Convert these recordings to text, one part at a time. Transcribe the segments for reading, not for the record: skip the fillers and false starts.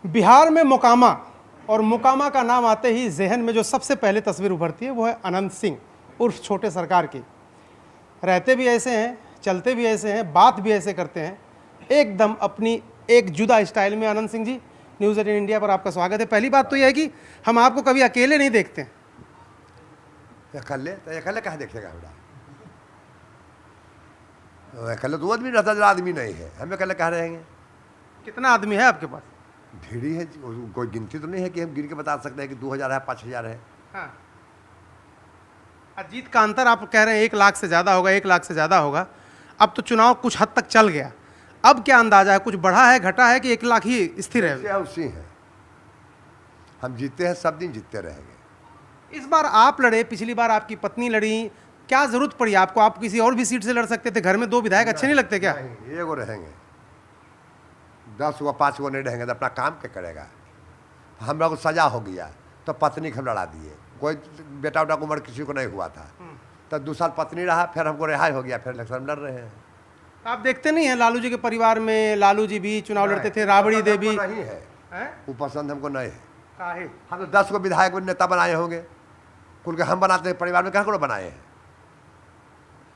बिहार में मोकामा, और मोकामा का नाम आते ही जहन में जो सबसे पहले तस्वीर उभरती है वो है अनंत सिंह उर्फ छोटे सरकार की। रहते भी ऐसे हैं, चलते भी ऐसे हैं, बात भी ऐसे करते हैं, एकदम अपनी एक जुदा स्टाइल में। अनंत सिंह जी, न्यूज़ 18 इंडिया पर आपका स्वागत है। पहली बात तो यह है कि हम आपको कभी अकेले नहीं देखते। अकेले कहाँ देखेगा हमरा? अकेले दो आदमी रहता, जरा आदमी नहीं है, हम अकेले कहाँ रहेंगे? कितना आदमी है आपके पास? ढेरी है, कोई गिनती तो नहीं है कि हम गिन के बता सकते हैं कि 2000 है, 5000 है। हाँ, अजीत का अंतर आप कह रहे हैं 1 लाख से ज़्यादा होगा, 1 लाख से ज़्यादा होगा। अब तो चुनाव कुछ हद तक चल गया, अब क्या अंदाजा है? कुछ बढ़ा है, घटा है कि 1 लाख ही स्थिर है? उसी है, हम जीते हैं, सब दिन जीतते रहेंगे। इस बार आप लड़े, पिछली बार आपकी पत्नी लड़ी, क्या जरूरत पड़ी आपको? आप किसी और भी सीट से लड़ सकते थे। घर में 2 विधायक अच्छे नहीं लगते क्या? नहीं, एगो रहेंगे, 10 गो 5 गो नहीं रहेंगे तो अपना काम क्या करेगा? हमरा को सजा हो गया तो पत्नी को हम लड़ा दिए, कोई बेटा उटा उम्र किसी को नहीं हुआ था, तो 2 साल पत्नी रहा, फिर हमको रिहाई हो गया, फिर इलेक्शन लड़ रहे हैं। आप देखते नहीं हैं लालू जी के परिवार में, लालू जी भी चुनाव लड़ते थे, राबड़ी देवी नहीं है, वो पसंद हमको नहीं है। काहे? हम तो 10 को विधायक नेता बनाए होंगे, कुल के हम बनाते हैं, परिवार में कहाँ को बनाए हैं?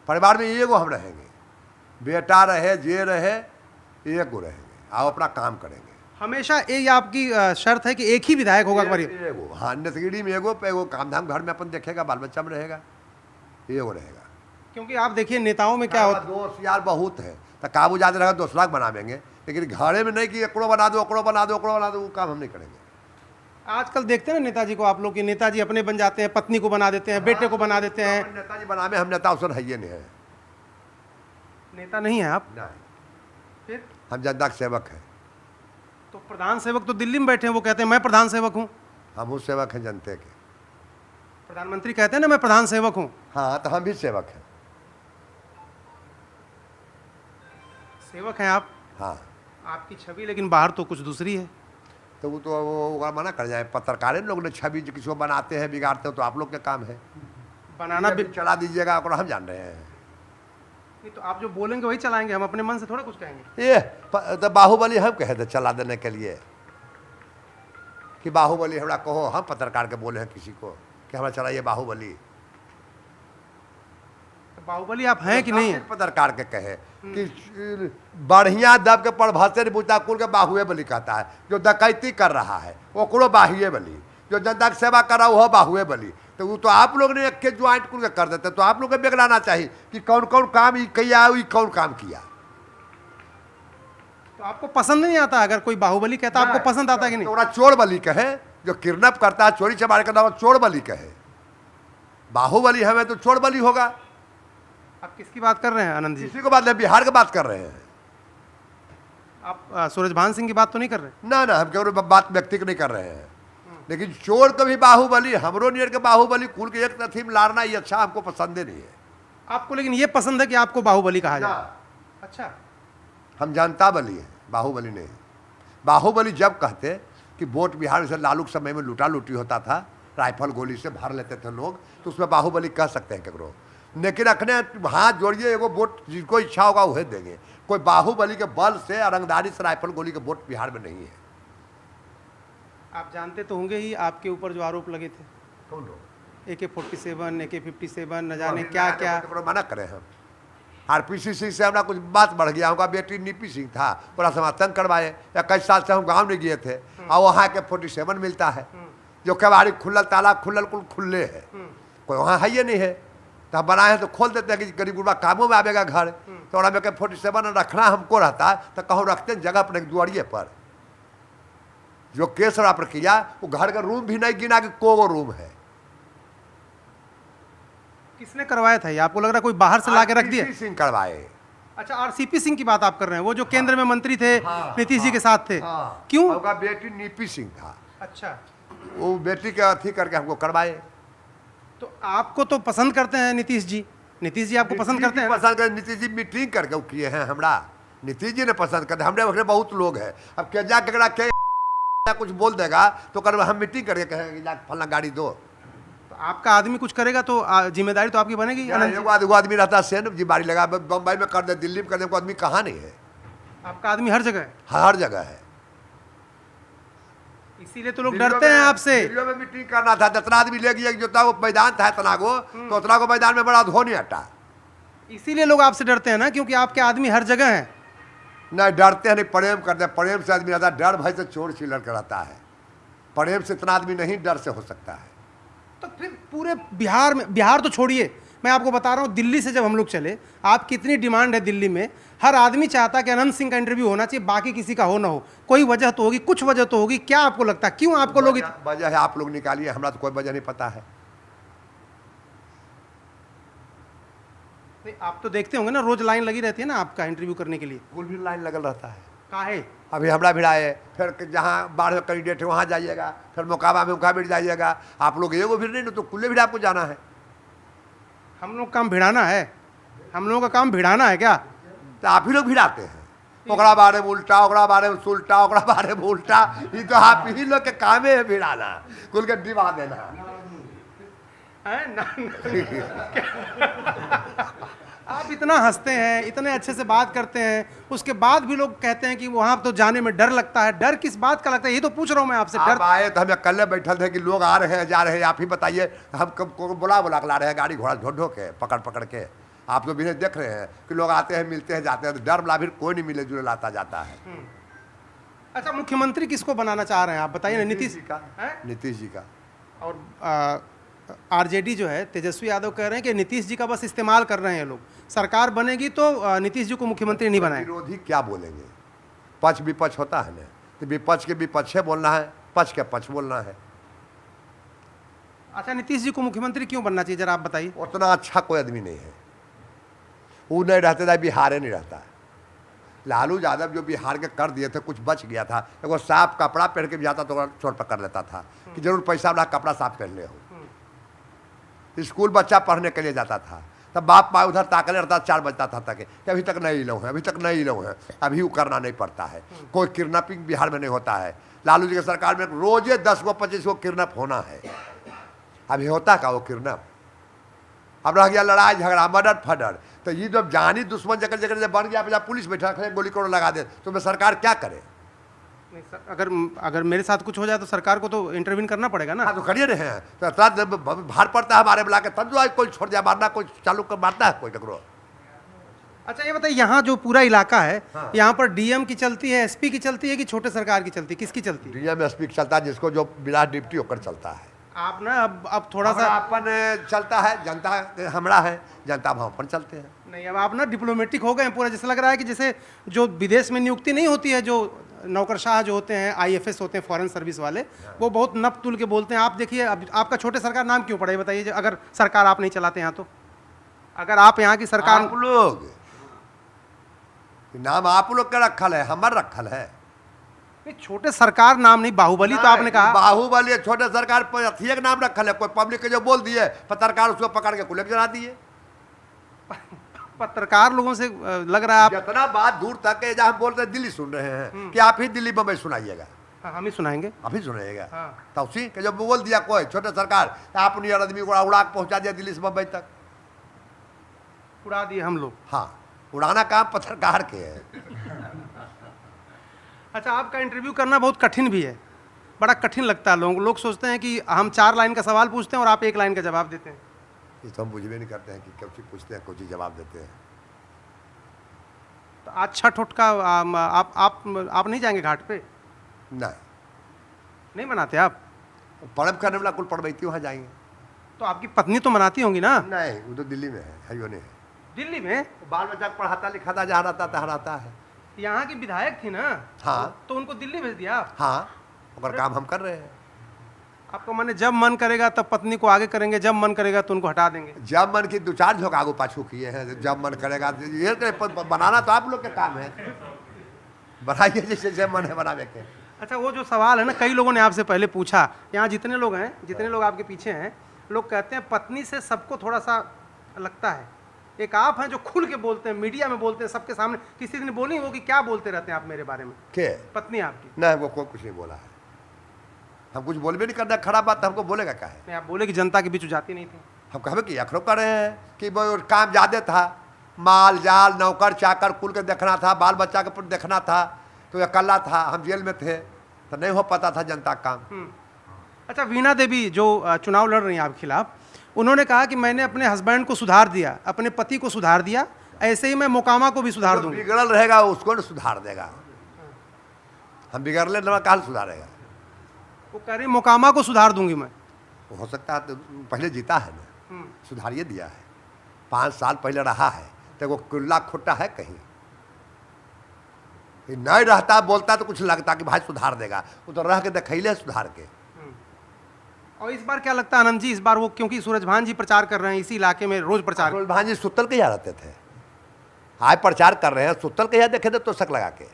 परिवार में एगो हम रहेंगे, बेटा रहे जे रहे एगो रहेंगे, आओ अपना काम करेंगे। हमेशा ये आपकी शर्त है कि एक ही विधायक होगा? एगो, हाँ, नेतगिरी में एगो पे एगो, काम धाम घर में अपन देखेगा, बाल बच्चा में रहेगा, एगो रहेगा। क्योंकि आप देखिए नेताओं में क्या होता है, दोस्त यार बहुत है, तो काबू ज्यादा रहेगा 2 लाख बनावेंगे, लेकिन घरे में नहीं कि एकड़ो बना दो, एकड़ो बना दो, एकड़ो बना दो, वो काम हम नहीं करेंगे। आजकल देखते हैं ना नेताजी को, आप लोग के नेताजी अपने बन जाते हैं, पत्नी को बना देते हैं, बेटे को बना देते हैं। नेताजी बनावे, हम नेता उसर है नहीं है। नेता नहीं है आप? नहीं, फिर हम जनता के सेवक हैं। तो प्रधान सेवक तो दिल्ली में बैठे हैं, वो कहते हैं मैं प्रधान सेवक हूँ। हम उस सेवक हैं जनते के। प्रधानमंत्री कहते हैं ना मैं प्रधान सेवक हूँ। हाँ, तो हम भी सेवक हैं। सेवक हैं आप? हाँ। आपकी छवि लेकिन बाहर तो कुछ दूसरी है। तो वो तो वो मना कर जाए, पत्रकार लोग ने छवि किसी को बनाते हैं, बिगाड़ते हो, तो आप लोग का काम है बनाना भी। चला दीजिएगा, और हम जान रहे हैं। नहीं तो आप जो बोलेंगे वही चलाएंगे, हम अपने मन से थोड़ा कुछ कहेंगे। ये तो बाहुबली हम कहे थे चला देने के लिए कि बाहुबली हमरा कहो, हम पत्रकार के बोले हैं किसी को कि हमरा चलाइए बाहुबली। तो बाहुबली आप हैं कि नहीं? पत्रकार के कहे कि बढ़िया दब के पढ़भते बुझता कुल के बाहुए बली कहता है, जो डकैती कर रहा है ओकरो बाहुए बली, जो जनता की सेवा कर रहा है वो बाहुए बली। तो वो तो आप लोग ने एक के ज्वाइंट कुल के कर देते, तो आप लोग को बिगड़ाना चाहिए कि कौन कौन काम किया, कौन काम किया। तो आपको पसंद नहीं आता? अगर कोई बाहुबली कहता आपको पसंद आता है कि नहीं? तो चोर बली कहे, जो किडनैप करता है, चोरी चमारी करता है, चोर बली कहे। बाहुबली हमें तो चोर बली होगा। आप किसकी बात कर रहे हैं आनंद जी? किसी को बात नहीं, बिहार की बात कर रहे हैं। आप सूरजभान सिंह की बात तो नहीं कर रहे? ना ना, हम केवल बात व्यक्ति की नहीं कर रहे हैं, लेकिन चोर को भी बाहुबली, हमरो नियर के बाहुबली, कुल के एक थीम लारना, ये अच्छा हमको पसंद ही नहीं है। आपको लेकिन ये पसंद है कि आपको बाहुबली कहा जाए? अच्छा, हम जनता बली हैं, बाहुबली नहीं। बाहुबली जब कहते कि वोट बिहार में से लालू के समय में लूटा लूटी होता था, राइफल गोली से भर लेते थे लोग, तो उसमें बाहुबली कह सकते हैं केकरो। लेकिन रखने हाथ जोड़िए, एगो वोट जिसको इच्छा होगा वह देंगे। कोई बाहुबली के बल से, रंगदारी से राइफल गोली के वोट बिहार में नहीं है। आप जानते तो होंगे ही आपके ऊपर जो आरोप लगे थे, कौन लोग? AK-47, AK-57, न जाने क्या क्या। मना करें हम। RPC सिंह से हमारा कुछ बात बढ़ गया, उनका बेटी नीपी सिंह था, पूरा समर्थन करवाए। 21 साल से हम गाँव में गए थे, और वहाँ AK-47 मिलता है, जो कबाड़ी खुलल, ताला खुलल, कुल खुले है, कोई वहाँ है ये नहीं है। तो हम बनाए हैं तो खोल देते हैं कि गरीब गुरबा कामों में आवेगा घर, तो में AK-47 रखना हमको रहता है, तो कहूँ रखते हैं जगह अपने दुआरिये पर। जो केस रहा प्रक्रिया, वो घर का रूम भी नहीं गिना कि को रूम है। किसने करवाया था ये? आपको लग रहा है कोई बाहर से ला के रख दिया? RCP सिंह करवाए। अच्छा, RCP सिंह की बात आप कर रहे हैं, वो जो केंद्र में मंत्री थे, नीतीश जी के साथ थे। हाँ, क्यों? उनका बेटी नीपी सिंह था। अच्छा, वो बेटी के अथी करके हमको करवाए। तो आपको तो पसंद करते हैं नीतीश जी? नीतीश जी आपको पसंद करते हैं? पसंद कर, नीतीश जी मीटिंग करके किए हैं हमरा, नीतीश जी ने पसंद करते। हमरे बहुत लोग हैं, अब क्या जा के कुछ बोल देगा तो कर हम मीटिंग करके कहेंगे जा फलना गाड़ी दो। तो आपका आदमी कुछ करेगा तो जिम्मेदारी तो आपकी बनेगी। एगो आदमी रहता है जिम्मेदारी लगा, बम्बई में कर दे, दिल्ली में कर दे, आदमी कहाँ नहीं है। आपका आदमी हर जगह है? हर जगह है। इसीलिए तो लोग डरते हैं आपसे। दिल्ली में मीटिंग करना था, जितना आदमी ले गया जो था वो मैदान था इतना को, तो उतना को मैदान में बड़ा धो नहीं हटा। इसीलिए लोग आपसे डरते हैं ना, क्योंकि आपके आदमी हर जगह हैं। नहीं डरते हैं, नहीं प्रेम करते हैं। प्रेम से आदमी रहता है, डर भय से चोर चिल्लर कर रहता है। प्रेम से इतना आदमी नहीं डर से हो सकता है। तो फिर पूरे बिहार में, बिहार तो छोड़िए, मैं आपको बता रहा हूँ दिल्ली से जब हम लोग चले, आपकी इतनी डिमांड है दिल्ली में, हर आदमी चाहता है कि अनंत सिंह का इंटरव्यू होना चाहिए, बाकी किसी का हो ना हो। कोई वजह तो होगी, कुछ वजह तो होगी। क्या आपको लगता है क्यों आपको लोग वजह है आप लोग निकालिए, हमारा तो कोई वजह नहीं पता है। आप तो देखते होंगे ना, रोज लाइन लगी रहती है ना आपका इंटरव्यू करने के लिए। कुल भी लाइन लगल रहता है। काहे? अभी हमरा भिड़ाए, फिर जहाँ बाढ़ कैंडिडेट है वहाँ जाइएगा, फिर मोकामा में उनका भिड़ जाइएगा। आप लोग एगो भिड़ नहीं तो कुल्ले भिड़ आपको जाना है। हम लोग काम भिड़ाना है, हम लोगों का काम भिड़ाना है क्या? तो आप ही लोग भिड़ाते हैं, ओकरा बारे में उल्टा, ओकरा बारे में सुलटा, ओकरा बारे में उल्टा। ये तो आप ही लोग के कामे है भिड़ाना, कुल के डिबा देना है ना। आप इतना हंसते हैं, इतने अच्छे से बात करते हैं, उसके बाद भी लोग कहते हैं कि वहां तो जाने में डर लगता है। डर किस बात का लगता है, ये तो पूछ रहा हूं मैं आपसे। डर आप आए तो हमें कल बैठल थे कि लोग आ रहे हैं जा रहे हैं, आप ही बताइए। हम कब बुला बुला के ला रहे हैं, गाड़ी घोड़ा ढो ढो के पकड़ पकड़ के। आप लोग भी देख रहे हैं कि लोग आते हैं मिलते हैं जाते हैं, तो डर वाला भी कोई नहीं मिले जुले लाता जाता है। अच्छा, मुख्यमंत्री किसको बनाना चाह रहे हैं आप बताइए ना? नीतीश जी का, नीतीश जी का। और आरजेडी जो है, तेजस्वी यादव कह रहे हैं कि नीतीश जी का बस इस्तेमाल कर रहे हैं लोग, सरकार बनेगी तो नीतीश जी को मुख्यमंत्री नहीं बनाए। विरोधी क्या बोलेंगे? पक्ष विपक्ष होता है ना, तो विपक्ष के विपक्ष बोलना है, पक्ष के पक्ष बोलना है। अच्छा, नीतीश जी को मुख्यमंत्री क्यों बनना चाहिए जरा आप बताइए। उतना अच्छा कोई आदमी नहीं है, वो नहीं रहते था, बिहार नहीं रहता। लालू यादव जो बिहार के कर दिए थे, कुछ बच गया था। एगो साफ कपड़ा पहन के भी जाता तो चोर पकड़ लेता था कि जरूर पैसा वाला कपड़ा साफ पहन ले हो। स्कूल बच्चा पढ़ने के लिए जाता था, तब बाप माँ उधर ताकले रहता, 4 बजता था तक कि अभी तक नहीं लो है, अभी तक नहीं लो है। अभी वो करना नहीं पड़ता है। कोई किडनैपिंग बिहार में नहीं होता है। लालू जी की सरकार में रोजे 10 गो 25 गो किडनैप होना है। अभी होता का वो किडनैप? अब रह गया लड़ाई झगड़ा, मर्डर फर्डर। तो ये जब जानी दुश्मन जगह जगह जब बन गया, पुलिस बैठा गोली कोड़ लगा दे, तो मैं सरकार क्या करे? नहीं सर, अगर मेरे साथ कुछ हो जाए तो सरकार को तो इंटरवीन करना पड़ेगा ना। हाँ तो करिए रहे हैं, तो भार पड़ता है हमारे बुला के, तब जो कोई छोड़ दिया मारना, कोई चालू कर मारता है कोई टकरो। अच्छा ये बताइए, यहाँ जो पूरा इलाका है, हाँ। यहाँ पर डीएम की चलती है, एसपी की चलती है कि छोटे सरकार की चलती है, किसकी चलती है? डीएम एसपी की चलता है, जिसको जो बिना डिप्टी होकर चलता है। आप ना अब थोड़ा सा अपन चलता है, जनता हमारा है, जनता भाव पर चलते हैं। नहीं, अब आप ना डिप्लोमेटिक हो गए पूरा। जैसे लग रहा है कि जैसे जो विदेश में नियुक्ति नहीं होती है, जो नौकरशाह जो होते हैं, आईएफएस होते हैं, फॉरेन सर्विस वाले, वो बहुत नप तुल के बोलते हैं। आप देखिए, अब आपका छोटे सरकार नाम क्यों पड़ा है बताइए, अगर सरकार आप नहीं चलाते यहाँ तो? अगर आप यहाँ की सरकार, आप लोग नाम आप लोग का रखल है, हमार रखल है। नहीं, छोटे सरकार नाम नहीं, बाहुबली तो आपने कहा। बाहुबली छोटे सरकार पर अथिया का नाम रखल है। कोई पब्लिक के जो बोल दिए, पत्रकार उसको पकड़ के कुलक जला दिए। पत्रकार लोगों से लग रहा है आप जितना बात दूर तक है, जहाँ हम बोल रहे हैं दिल्ली सुन रहे हैं कि आप ही दिल्ली बम्बई सुनाइएगा। हाँ, हम ही सुनाएंगे, आप ही सुनाइएगा। हाँ। तो उसी के जब बोल दिया कोई छोटे सरकार, आप उन्हीं आदमी को उड़ा के पहुंचा दिया दिल्ली से बम्बई तक, उड़ा दिए हम लोग। हाँ, उड़ाना काम पत्रकार के है। अच्छा, आपका इंटरव्यू करना बहुत कठिन भी है, बड़ा कठिन लगता है। लोग सोचते हैं कि हम 4 लाइन का सवाल पूछते हैं और आप 1 लाइन का जवाब देते हैं। ये तो हम बुझवे नहीं करते हैं कि कुछ पूछते हैं, कुछ जवाब देते हैं। तो आज छठ उठ का आप नहीं जाएंगे घाट पे? नहीं मनाते आप? पर्व करने वाला कुल पढ़वैती वहाँ जाएंगे। तो आपकी पत्नी तो मनाती होंगी ना? नहीं, वो तो दिल्ली में है, हरियो ने है। दिल्ली में बाल बच्चा को पढ़ाता लिखाता जहाँ रहता तहराता है। यहाँ की विधायक थी ना? हाँ। तो उनको दिल्ली भेज दिया? हाँ, और काम हम कर रहे हैं। आपको माने जब मन करेगा तब पत्नी को आगे करेंगे, जब मन करेगा तो उनको हटा देंगे? जब मन की 2-4 झोंक आगू पाछू किए हैं। जब मन करेगा ये बनाना तो आप लोग के काम है, बनाइए जैसे मन है बनाने के। अच्छा, वो जो सवाल है ना, कई लोगों ने आपसे पहले पूछा, यहाँ जितने लोग हैं, जितने लोग आपके पीछे हैं, लोग कहते हैं पत्नी से सबको थोड़ा सा लगता है। एक आप हैं जो खुल के बोलते हैं, मीडिया में बोलते हैं, सबके सामने। किसी दिन बोली वो कि क्या बोलते रहते हैं आप मेरे बारे में? के पत्नी आपकी? नहीं, वो कोई कुछ नहीं बोला है। हम कुछ बोल भी नहीं करना, खराब बात हमको बोलेगा क्या है? नहीं, आप बोले कि जनता के बीच जाती नहीं थी। हम कहे कि अखरो कर रहे हैं कि वो काम ज़्यादा था, माल जाल नौकर चाकर कुल के देखना था, बाल बच्चा के देखना था, तो अकेला था, हम जेल में थे, तो नहीं हो पाता था जनता का काम। अच्छा, वीणा देवी जो चुनाव लड़ रही हैं आपके खिलाफ, उन्होंने कहा कि मैंने अपने हस्बैंड को सुधार दिया, अपने पति को सुधार दिया, ऐसे ही मैं मोकामा को भी सुधार जो दूंगी। बिगड़ल रहेगा उसको न सुधार देगा। हम बिगड़ले न कहाँ सुधारेगा। वो कह रही मोकामा को सुधार दूंगी मैं। हो सकता है तो पहले जीता है ना, सुधारिए दिया है, 5 साल पहले रहा है, तो वो कुल्ला खुट्टा है कहीं नहीं रहता, बोलता तो कुछ लगता कि भाई सुधार देगा, वो तो रह के दिखैले सुधार के। और इस बार क्या लगता है आनंद जी, इस बार वो क्योंकि सूरजभान जी प्रचार कर रहे हैं इसी इलाके में, रोज प्रचार। सूरजभान जी सुतल के यहाँ रहते थे, आज प्रचार कर रहे हैं, सुतल के यहाँ देखे थे तो शक लगा के।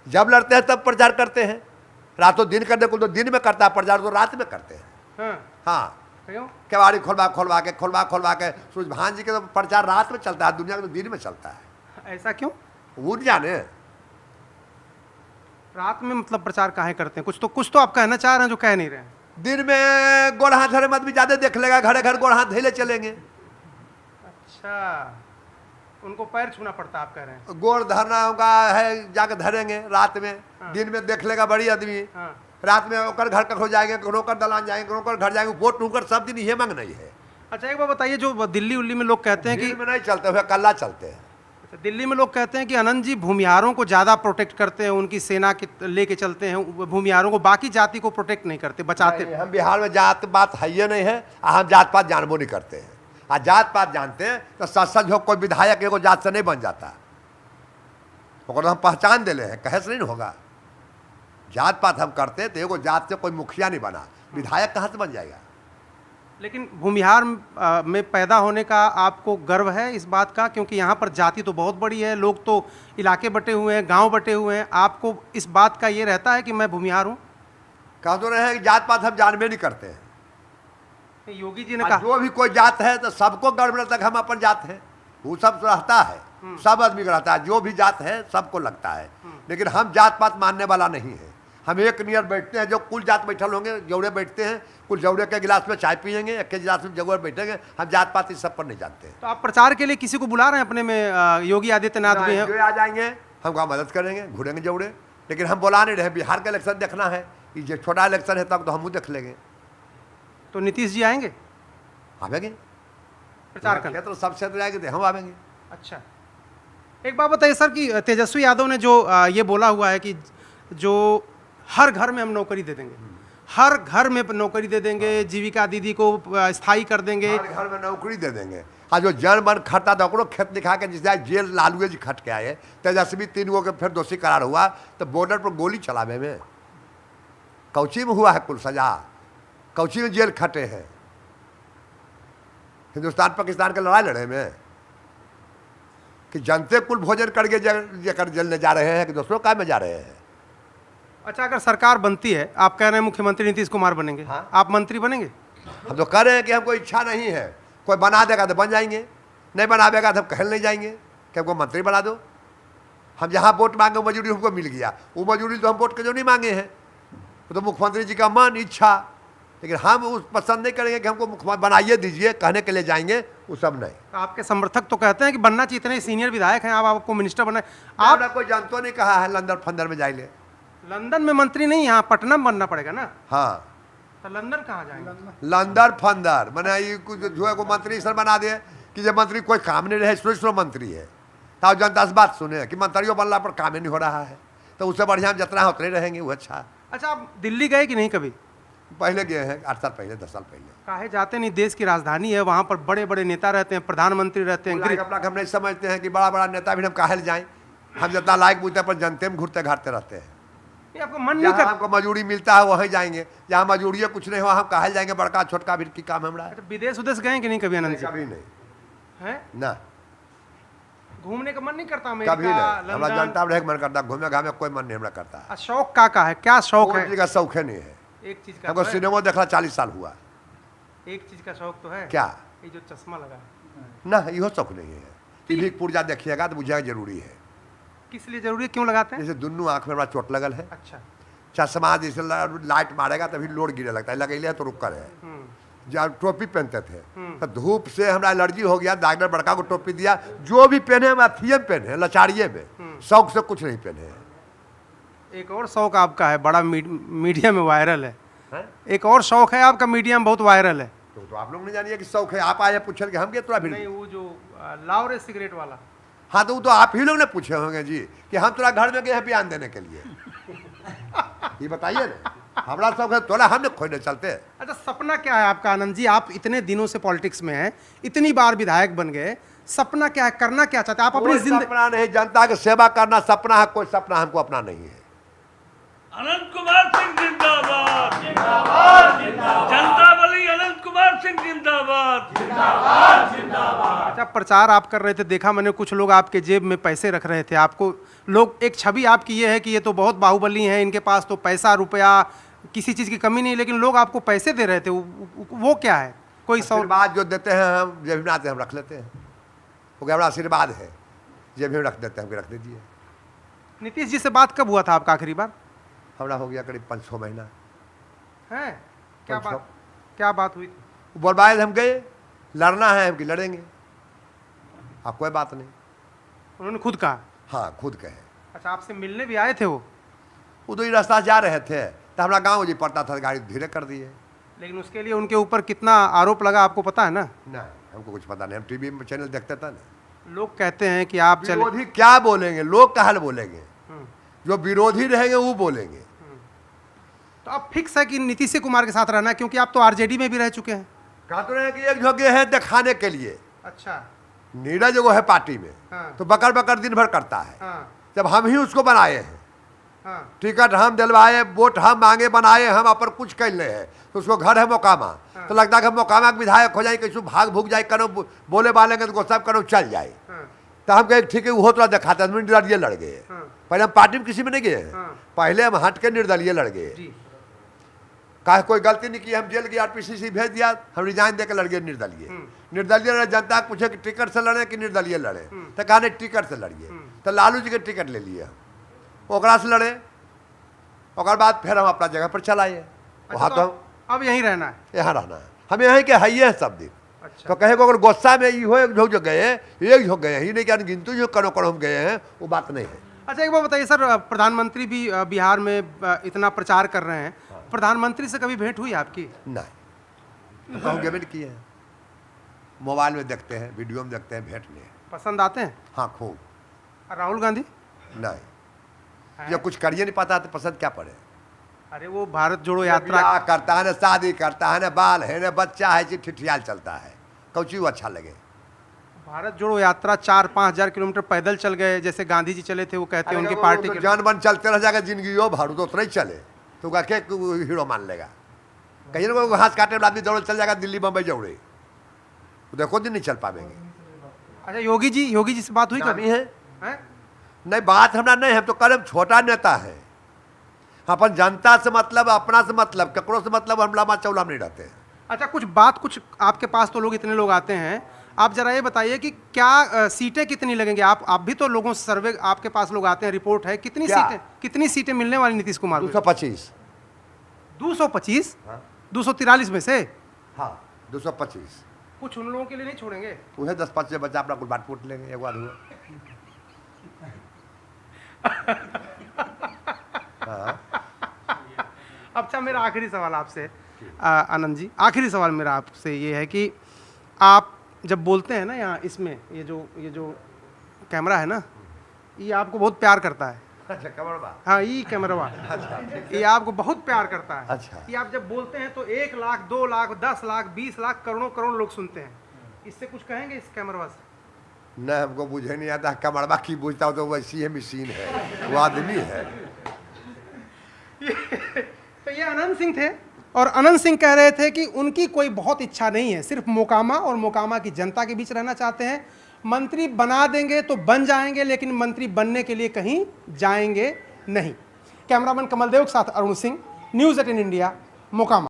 जब लड़ते हैं तब प्रचार करते हैं, रातों दिन करने को तो दिन में करता है प्रचार, तो रात में करते हैं। हाँ, केवाड़ी खोलवा के सूरजभान जी के तो प्रचार रात में चलता है, दुनिया का तो दिन में चलता है। ऐसा क्यों? वो जाने रात में मतलब प्रचार काहे करते हैं? कुछ तो आप कहना चाह रहे हैं जो कह नहीं रहे हैं। दिन में गोड़ हाथ धरे मत भी ज्यादा देख लेगा, घरे घर गोड़ हाथ धैले चलेंगे। अच्छा, उनको पैर छूना पड़ता, आप कह रहे हैं? गोड़ धरना होगा है, जाके धरेंगे रात में। दिन में देख लेगा बड़ी आदमी, रात में ओकर घर कखो जाएंगे, नौकर दलान जाएंगे, नौकर घर जाएंगे, वोट टूकर सब दिन ये मांग नहीं है। अच्छा, एक बार बताइए, जो दिल्ली उल्ली में लोग कहते हैं कि में नहीं चलते हुए कल्ला चलते हैं। दिल्ली में लोग कहते हैं कि आनंद जी भूमिहारों को ज़्यादा प्रोटेक्ट करते हैं, उनकी सेना के लेके चलते हैं भूमिहारों को, बाकी जाति को प्रोटेक्ट नहीं करते, बचाते। हम बिहार में जात पात है ये नहीं है, हम जात पात जानबो नहीं करते हैं। आ जात पात जानते हैं तो सच हो कोई विधायक एगो जात से नहीं बन जाता, तो हम पहचान दिले हैं, कहे से नहीं होगा। जात पात हम करते तो एगो जात से कोई मुखिया नहीं बना, विधायक कहाँ से बन जाएगा। लेकिन भूमिहार में पैदा होने का आपको गर्व है इस बात का, क्योंकि यहाँ पर जाति तो बहुत बड़ी है, लोग तो इलाके बटे हुए हैं, गांव बटे हुए हैं, आपको इस बात का ये रहता है कि मैं भूमिहार हूँ? कह तो रहे हैं कि जात पात हम जानबे नहीं करते हैं। योगी जी ने कहा जो भी कोई जात है तो सबको गर्व रहता है हम अपन जात है, वो सब रहता है, सब आदमी का रहता है, जो भी जात है सबको लगता है। लेकिन हम जात पात मानने वाला नहीं है। हम एक नियर बैठते हैं, जो कुल जात बैठल होंगे जौड़े बैठते हैं, कुल जौड़े के गिलास में चाय पियेंगे, एक के गिलास में जगह बैठेंगे, हम जात पात इस सब पर नहीं जानते हैं। तो आप प्रचार के लिए किसी को बुला रहे हैं अपने में? योगी आदित्यनाथ भी हैं, जो आ जाएंगे हम वहाँ मदद करेंगे, घूरेंगे जौड़े, लेकिन हम बुला नहीं रहे। बिहार का इलेक्शन देखना है, ये छोटा इलेक्शन है तब तो हम देख लेंगे। तो नीतीश जी आएंगे? आवेंगे प्रचार करने क्षेत्र सब क्षेत्र जाएंगे तो हम आवेंगे। अच्छा, एक बात बताइए सर कि तेजस्वी यादव ने जो ये बोला हुआ है कि जो हर घर में हम नौकरी दे देंगे, हर घर में नौकरी दे देंगे, जीविका दीदी को स्थायी कर देंगे, हर घर में नौकरी दे देंगे। आज जो जन बन खटता था ओकरो खेत दिखा के, जिस जेल लालुए जी खट के आए, तेजस्वी 3 गो के फिर दोषी करार हुआ, तो बॉर्डर पर गोली चलावे में कौची में हुआ है कुल सजा, कौची में जेल खटे हैं, हिंदुस्तान पाकिस्तान के लड़ाई लड़े में, कि जनते कुल भोजन करके जलने जा रहे हैं कि दूसरों का में जा रहे हैं। अच्छा, अगर सरकार बनती है, आप कह रहे हैं मुख्यमंत्री नीतीश कुमार बनेंगे, हाँ? आप मंत्री बनेंगे? हम तो कह रहे हैं कि हमको इच्छा नहीं है, कोई बना देगा तो बन जाएंगे, नहीं बनावेगा तो हम कहल नहीं जाएंगे कि हमको मंत्री बना दो। हम जहाँ वोट मांगे वो मजूरी हमको मिल गया, वो मजूरी तो हम वोट के जो नहीं मांगे हैं, वो तो मुख्यमंत्री जी का मन इच्छा, लेकिन हम उस पसंद नहीं करेंगे कि हमको मुख्यमंत्री बनाइए दीजिए, कहने के लिए जाएंगे, वो सब नहीं। तो आपके समर्थक तो कहते हैं कि बनना चाहिए, इतने सीनियर विधायक हैं, आपको मिनिस्टर बनाए। आप कोई जानतो नहीं कहा है लंदन फंदर में जाइए, लंदन में मंत्री नहीं, यहाँ पटना में बनना पड़ेगा ना। हाँ, तो लंदन कहाँ जाएंगे? लंदर फंदर मैंने ये कुछ जो है को मंत्री सर बना दे कि जब मंत्री कोई काम नहीं रहे, स्पेशल मंत्री है, तो जनता से बात सुने कि मंत्रियों बनला पर काम ही नहीं हो रहा है, तो उससे बढ़िया हम जितना उतरे रहेंगे वो अच्छा। अच्छा, आप दिल्ली गए कि नहीं कभी? पहले गए हैं, 8 साल पहले, 10 साल पहले। काहे जाते नहीं? देश की राजधानी है, वहाँ पर बड़े बड़े नेता रहते हैं, प्रधानमंत्री रहते हैं। अपना हम नहीं समझते हैं कि बड़ा बड़ा नेता भी हम काहे जाएं, हम जितना लायक पूछते पर जनते में घूरते घाटते रहते हैं। आपको मन नहीं कर? हमको मजूरी मिलता है वहीं जाएंगे, जहाँ मजूरी कुछ नहीं हो हम काहे जाएंगे, बड़का छोटका भी की काम हमरा। विदेश उदेश गए कि नहीं कभी आनंद जी? कभी नहीं है ना, घूमने का मन नहीं करता? कभी नहीं, हमारा जनता में मन करता, घूमे घामे कोई मन नहीं हमरा करता। शौक का है, क्या शौक है? का शौक है नहीं है, एक चीज का हमको सिनेमा देखला 40 साल हुआ। एक चीज का शौक तो है। क्या? ये जो चश्मा लगा ना, यो शौक नहीं है। टीवी पुर्जा देखिएगा तो बुझेगा जरूरी है। किस लिए जरूरी है, क्यों लगाते हैं? जैसे दोनों आँख में बड़ा चोट लगल है। अच्छा, चश्मा जैसे लाइट मारेगा तभी लोड गिरे लगता है, लगेले है तो रुक कर है। जब टोपी पहनते थे तो धूप से हमरा एलर्जी हो गया, डॉक्टर बड़का को टोपी दिया, जो भी पहने हम अथिये में पहने, लचारिये में, शौक से कुछ नहीं पहने। एक और शौक आपका है, बड़ा मीडिया में वायरल है। हैं? एक और शौक है आपका, मीडिया में बहुत वायरल है। तो आप लोग नहीं जानिए कि शौक है, आप आए पूछे कि हम के तोरा भी नहीं, वो जो लाओ रे सिगरेट वाला। हाँ तो वो तो आप ही लोग ने पूछे होंगे जी कि हम तोरा घर में गए हैं बयान देने के लिए। ये बताइए ना, हमारा शौक है तोला हमने खोजने चलते। अच्छा, सपना क्या है आपका आनंद जी? आप इतने दिनों से पॉलिटिक्स में हैं, इतनी बार विधायक बन गए, सपना क्या है, करना क्या चाहते हैं आप अपनी कोई जिंदगी? सपना नहीं, जनता की सेवा करना सपना है, कोई सपना हमको अपना नहीं है। अनंत कुमार सिंह जिंदाबाद, जिंदाबाद, जिंदाबाद। जनता बली अनंत कुमार सिंह जिंदाबाद, जिंदाबाद, जिंदाबाद। अच्छा, प्रचार आप कर रहे थे, देखा मैंने कुछ लोग आपके जेब में पैसे रख रहे थे। आपको लोग, एक छवि आपकी ये है कि ये तो बहुत बाहुबली हैं, इनके पास तो पैसा रुपया किसी चीज़ की कमी नहीं, लेकिन लोग आपको पैसे दे रहे थे, वो क्या है? कोई सौ आशीर्वाद जो देते हैं हम जेब में आते हम रख लेते हैं, वो क्या बड़ा आशीर्वाद है, जेब में रख देते हैं, हमको रख दीजिए। नीतीश जी से बात कब हुआ था आपका आखिरी बार? हमारा हो गया करीब 5-6 महीना है क्या अच्छा। बात, क्या बात हुई थी? बोलबाए हम गए, लड़ना है हम कि लड़ेंगे, आप कोई बात नहीं। उन्होंने खुद कहा? हाँ खुद कहे। अच्छा, आपसे मिलने भी आए थे वो? तो ही रास्ता जा रहे थे तो हमारा गाँव जी पड़ता था, गाड़ी धीरे कर दिए। लेकिन उसके लिए उनके ऊपर कितना आरोप लगा आपको पता है ना? नहीं हमको कुछ पता नहीं, हम टीवी में चैनल देखते था ना। लोग कहते हैं कि आप चले। विरोधी क्या बोलेंगे, लोग कहल बोलेंगे, जो विरोधी रहेंगे वो बोलेंगे। तो अब फिक्स है कि नीतीश कुमार के साथ रहना है, क्योंकि आप तो आरजेडी में भी रह चुके हैं। कहते रहे कि एक जगह है दिखाने के लिए, अच्छा। नीरज जो है पार्टी में हाँ। तो बकर बकर दिन भर करता है। हाँ जब हम ही उसको बनाए हैं, हाँ टिकट हम दिलवाए, वोट हम मांगे, बनाए, हम अपन कुछ कर ले हैं, तो उसको घर है मोकामा। तो लगता है कि मोकामा के विधायक हो जाए, कैसे भाग भूग जाए, करो बोले बालेंगे तो सब करो चल जाए। हाँ तो हम कहे ठीक है, वो थोड़ा दिखाते हैं, निर्दलीय लड़ गए। हाँ। पहले हम पार्टी में किसी में नहीं गए हैं, हाँ। पहले हम हट के निर्दलीय लड़ गए। जी। कहा कोई गलती नहीं की, हम जेल गए, आरपीसीसी भेज दिया, हम रिजाइन देकर लड़ गए निर्दलीय। निर्दलीय लड़े, जनता पूछे कि टिकट से लड़े कि निर्दलीय लड़े, तो कहा नहीं टिकट से लड़िए। तो लालू जी के टिकट ले लिए, ओकरा से लड़े, और बाद फिर हम अपना जगह पर चलाए। वहाँ तो हम अब यहीं रहना है? यहाँ रहना है, हम यहाँ के है ही सब दिन। अच्छा। तो कहे को अगर गुस्सा में ये हो एक झोंक जो गए, एक झोंक गए ही नहीं, क्या गिनती जो करो करो हम गए हैं, वो बात नहीं है। अच्छा, एक बात बताइए सर, प्रधानमंत्री भी बिहार में इतना प्रचार कर रहे हैं, प्रधानमंत्री से कभी भेंट हुई आपकी? नहीं, कहूँगे भी नहीं किए हैं, मोबाइल में देखते हैं, वीडियो में देखते हैं, भेंट नहीं। पसंद आते हैं? हाँ खूब। और राहुल गांधी? नहीं, जब कुछ करिए नहीं पाता तो पसंद क्या पड़े। अरे वो भारत जोड़ो यात्रा ब्याह करता है ना, शादी करता है ना, बाल है ना, बच्चा है, ठिठियाल चलता है, कौची अच्छा लगे। भारत जोड़ो यात्रा 4-5 हजार किलोमीटर पैदल चल गए, जैसे गांधी जी चले थे, वो कहते हैं उनकी पार्टी के। जान बन चलते रह जाएगा जिंदगी, हो भाड़ू तो उतना ही चले, तो क्या हीरो मान लेगा। कहीं ना कोई घास काटे आदमी दौड़ चल जाएगा दिल्ली बम्बई जौड़े, देखो दिन नहीं चल पाएंगे। अच्छा, योगी जी से बात हुई कभी? है नहीं, बात हमारा नहीं, हम तो कदम छोटा नेता है, अपन जनता से मतलब, अपना से मतलब, ककड़ों से मतलब, हम लामा चौला नहीं रहते हैं। अच्छा, कुछ आपके पास तो लोग इतने लोग आते हैं, आप जरा ये बताइए कि क्या सीटें कितनी लगेंगी? आप भी तो लोगों से सर्वे, आपके पास लोग आते हैं, रिपोर्ट है, कितनी सीटें मिलने वाली नीतीश कुमार को? 225। 225? हाँ। 243 में से? हाँ 225। कुछ उन लोगों के लिए नहीं छोड़ेंगे? उन्हें 10-5 बच्चा अपना कुछ बात पूछ लेंगे, एक बार हुआ। हाँ। अच्छा, मेरा आखिरी सवाल आपसे, आनंद जी, आखिरी सवाल मेरा आपसे ये है कि आप जब बोलते हैं ना यहाँ, इसमें ये जो कैमरा है ना, ये आपको बहुत प्यार करता है। अच्छा, कैमरा? हाँ, ये कैमरा ये आपको बहुत प्यार करता है। अच्छा। ये आप जब बोलते हैं तो 1 लाख, 2 लाख, 10 लाख, 20 लाख, करोड़ों लोग सुनते हैं। इससे कुछ कहेंगे इस कैमरा से? नहीं, हमको बुझे नहीं आता, कैमरा की बुझता हो तो वैसी है, मशीन है, वो आदमी है। तो ये अनंत सिंह थे, और अनंत सिंह कह रहे थे कि उनकी कोई बहुत इच्छा नहीं है, सिर्फ मोकामा और मोकामा की जनता के बीच रहना चाहते हैं। मंत्री बना देंगे तो बन जाएंगे, लेकिन मंत्री बनने के लिए कहीं जाएंगे नहीं। कैमरामैन कमल देव के साथ अरुण सिंह, न्यूज़ 18 इंडिया, मोकामा।